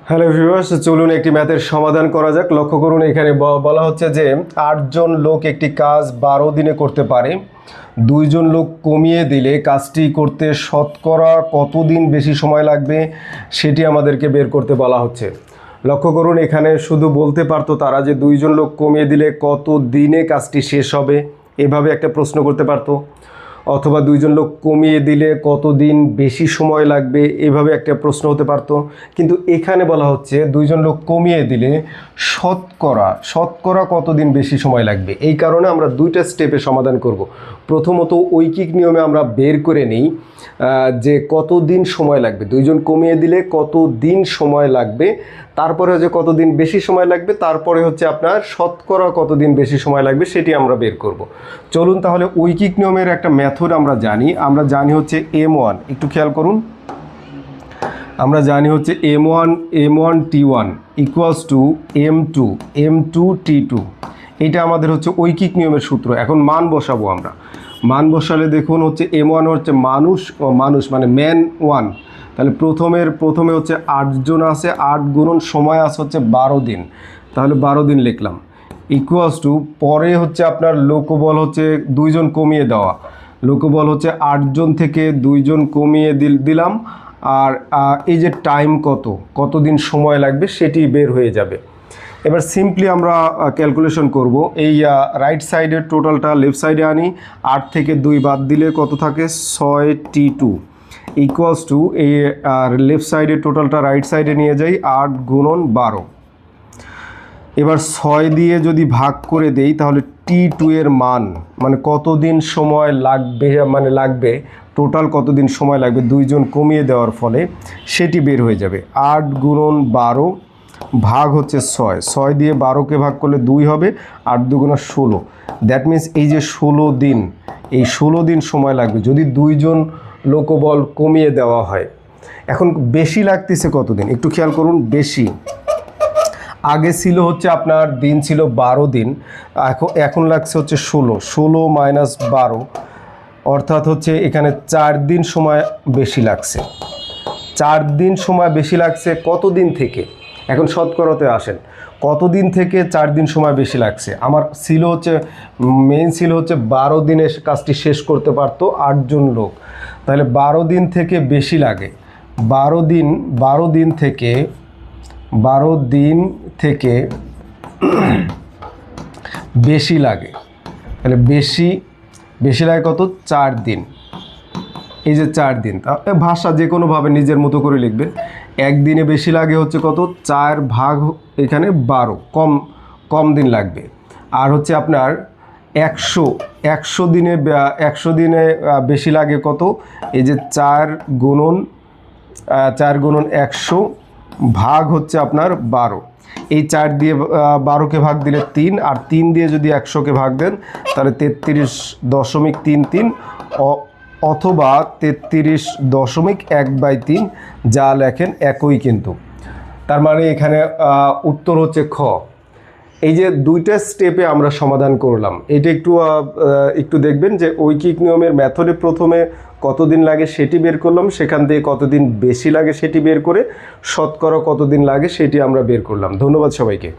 Hello viewers, চলুন একটি ম্যাথের সমাধান করা যাক। লক্ষ্য করুন, এখানে বলা হচ্ছে যে 8 জন লোক একটি কাজ 12 দিনে করতে পারে। 2 জন লোক কমিয়ে দিলে কাজটি করতে শতকরা কতদিন বেশি সময় লাগবে সেটি আমাদেরকে বের করতে বলা হচ্ছে। লক্ষ্য করুন, এখানে শুধু বলতে পারতো তারা যে 2 জন লোক কমিয়ে দিলে কত দিনে কাজটি শেষ হবে, এভাবে একটা প্রশ্ন করতে পারতো। অথবা 2 জন লোক কমিয়ে দিলে কতদিন বেশি সময় লাগবে, এভাবে একটা প্রশ্ন হতে পারতো। কিন্তু এখানে বলা হচ্ছে 2 জন লোক কমিয়ে দিলে শতকরা কতদিন বেশি সময় লাগবে। এই কারণে আমরা 2টা স্টেপে সমাধান করব। প্রথমত ঐকিক নিয়মে আমরা বের করে নিই যে কতদিন সময় লাগবে, 2 জন কমিয়ে দিলে কতদিন সময় লাগবে, তারপরে হচ্ছে কতদিন বেশি সময় লাগবে, তারপরে হচ্ছে আপনার শতকরা কতদিন বেশি সময় লাগবে সেটি আমরা বের করব। চলুন তাহলে ঐকিক নিয়মের একটা মেথড আমরা জানি হচ্ছে M1। একটু খেয়াল করুন, আমরা জানি হচ্ছে M1 T1 equals to M2 T2। এটা আমাদের হচ্ছে ঐকিক নিয়মের সূত্র। এখন মান বসাবো আমরা। মান বসালে দেখুন হচ্ছে M1 হচ্ছে মানুষ মানে ম্যান 1। তাহলে প্রথমে হচ্ছে 8 জন আছে, 8 গুণন সময় আছে হচ্ছে 12 দিন, তাহলে 12 দিন লিখলাম। ইকুয়ালস টু পরে হচ্ছে আপনার লোকবল হচ্ছে 2 জন কমিয়ে দেওয়া, লোকবল হচ্ছে 8 জন থেকে 2 জন কমিয়ে দিলাম। আর এই যে টাইম কতদিন সময় লাগবে সেটি বের হয়ে যাবে। এবার সিম্পলি আমরা ক্যালকুলেশন করব। এই রাইট সাইডের টোটালটা লেফট সাইডে আনি, 8 থেকে 2 বাদ দিলে কত থাকে 6T2 ইকুয়ালস টু এই আর লেফট সাইডের টোটালটা রাইট সাইডে নিয়ে যাই, 8 গুণন 12। এবার 6 দিয়ে যদি ভাগ করে দেই তাহলে T2 এর মান মানে কতদিন সময় লাগবে টোটাল কতদিন সময় লাগবে 2 জন কমিয়ে দেওয়ার ফলে সেটি বের হয়ে যাবে। 8 গুণন 12 ভাগ হচ্ছে 6 দিয়ে 12কে ভাগ করলে 2 হবে, 8 দুগুণা 16। দ্যাট মিন্স এই যে 16 দিন, এই 16 দিন সময় লাগবে যদি 2 জন লোকবল কমিয়ে দেওয়া হয়। এখন বেশি লাগতেছে কতদিন একটু খেয়াল করুন। বেশি আগে ছিল হচ্ছে আপনার দিন ছিল 12 দিন, এখন লাগছে হচ্ছে 16 মাইনাস 12, অর্থাৎ হচ্ছে এখানে 4 দিন সময় বেশি লাগছে। 4 দিন সময় বেশি লাগছে কতদিন থেকে? এখন শতকরাতে আসেন, কতদিন থেকে 4 দিন সময় বেশি লাগছে? আমার মেইন ছিল হচ্ছে 12 দিনে কাজটি শেষ করতে পারতো 8 জন লোক, তাহলে 12 দিন থেকে বেশি লাগে। 12 দিন থেকে বেশি লাগে, তাহলে বেশি লাগে কত? 4 দিন। এই যে 4 দিন, ভাষা যে কোনোভাবে নিজের মতো করে লিখবেন। একদিনে বেশি লাগে হচ্ছে কত? 4 ভাগ এখানে 12, কম দিন লাগবে। আর হচ্ছে আপনার 100 দিনে বেশি লাগে কত? এই যে 4 গুণন 100 ভাগ হচ্ছে আপনার 12। এই 4 দিয়ে 12কে ভাগ দিলে 3, আর 3 দিয়ে যদি 100কে ভাগ দেন তাহলে 33.33 অথবা 33.1/3, যা লেখেন একই কিন্তু। তার মানে এখানে উত্তর হচ্ছে খ। এই যে 2টা স্টেপে আমরা সমাধান করলাম, এটা একটু দেখবেন যে ঐকিক নিয়মের মেথডে প্রথমে কতদিন লাগে সেটি বের করলাম, সেখান থেকে কতদিন বেশি লাগে সেটি বের করে শতকরা কতদিন লাগে সেটি আমরা বের করলাম। ধন্যবাদ সবাইকে।